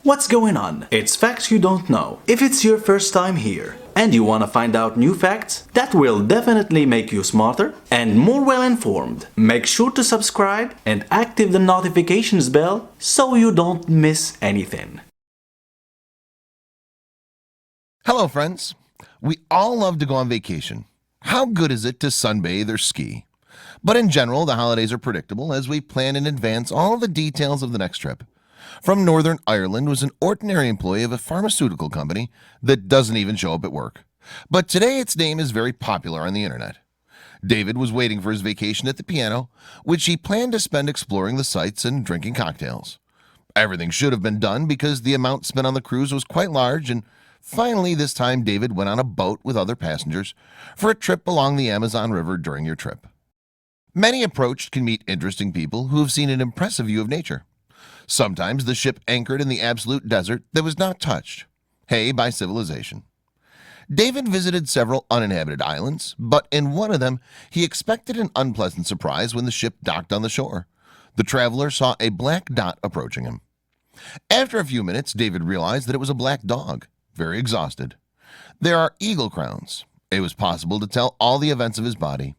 What's going on? It's facts you don't know. If it's your first time here and you want to find out new facts that will definitely make you smarter and more well informed, make sure to subscribe and activate the notifications bell so you don't miss anything. Hello friends, we all love to go on vacation. How good is it to sunbathe or ski? But in general, the holidays are predictable as we plan in advance all the details of the next trip. From Northern Ireland was an ordinary employee of a pharmaceutical company that doesn't even show up at work. But today its name is very popular on the internet. David was waiting for his vacation at the piano, which he planned to spend exploring the sights and drinking cocktails. Everything should have been done because the amount spent on the cruise was quite large, and finally this time David went on a boat with other passengers for a trip along the Amazon River during your trip. Many approached can meet interesting people who have seen an impressive view of nature. Sometimes the ship anchored in the absolute desert that was not touched by civilization. David visited several uninhabited islands, but in one of them he expected an unpleasant surprise when the ship docked on the shore. The traveler saw a black dot approaching him. After a few minutes, David realized that it was a black dog, very exhausted. There are eagle crowns. It was possible to tell all the events of his body.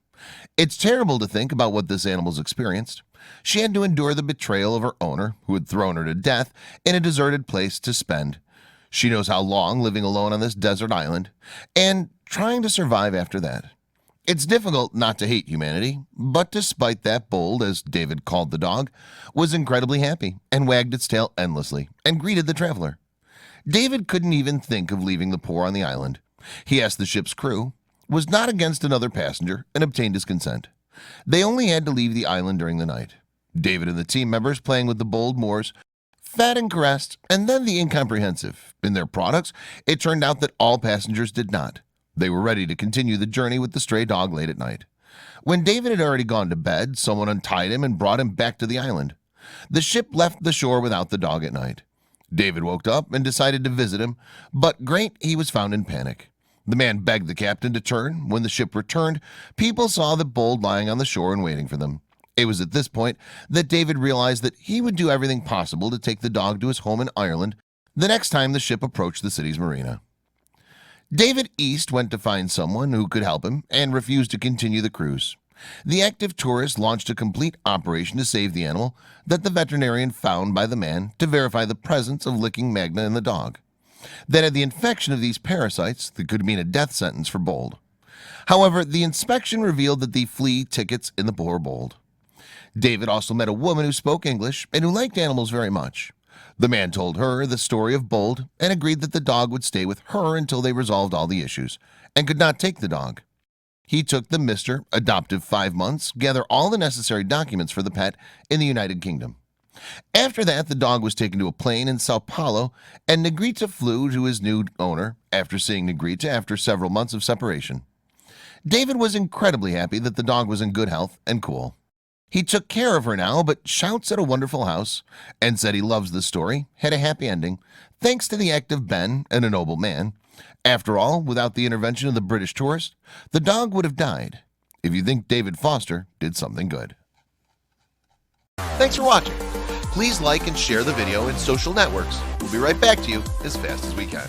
It's terrible to think about what this animal's experienced. She had to endure the betrayal of her owner, who had thrown her to death in a deserted place to spend. She knows how long living alone on this desert island and trying to survive after that. It's difficult not to hate humanity, but despite that, Bold, as David called the dog, was incredibly happy and wagged its tail endlessly and greeted the traveler. David couldn't even think of leaving the poor on the island. He asked the ship's crew, was not against another passenger, and obtained his consent. They only had to leave the island during the night. David and the team members playing with the bold Moors fed and caressed, and then the incomprehensive. In their products, it turned out that all passengers did not. They were ready to continue the journey with the stray dog late at night. When David had already gone to bed, someone untied him and brought him back to the island. The ship left the shore without the dog at night. David woke up and decided to visit him, but he was found in panic. The man begged the captain to turn. When the ship returned, people saw the Bold lying on the shore and waiting for them. It was at this point that David realized that he would do everything possible to take the dog to his home in Ireland the next time the ship approached the city's marina. David East went to find someone who could help him and refused to continue the cruise. The active tourist launched a complete operation to save the animal that the veterinarian found by the man to verify the presence of licking magna in the dog that had the infection of these parasites that could mean a death sentence for Bold. However, the inspection revealed that the flea tickets in the poor Bold. David also met a woman who spoke English and who liked animals very much. The man told her the story of Bold and agreed that the dog would stay with her until they resolved all the issues and could not take the dog. He took the Mr. Adoptive 5 months, gather all the necessary documents for the pet in the United Kingdom. After that, the dog was taken to a plane in Sao Paulo, and Negrita flew to his new owner after seeing Negrita after several months of separation. David was incredibly happy that the dog was in good health and cool. He took care of her now, but shouts at a wonderful house and said he loves the story, had a happy ending, thanks to the act of Ben and a noble man. After all, without the intervention of the British tourist, the dog would have died. If you think David Foster did something good. Thanks for watching. Please like and share the video in social networks. We'll be right back to you as fast as we can.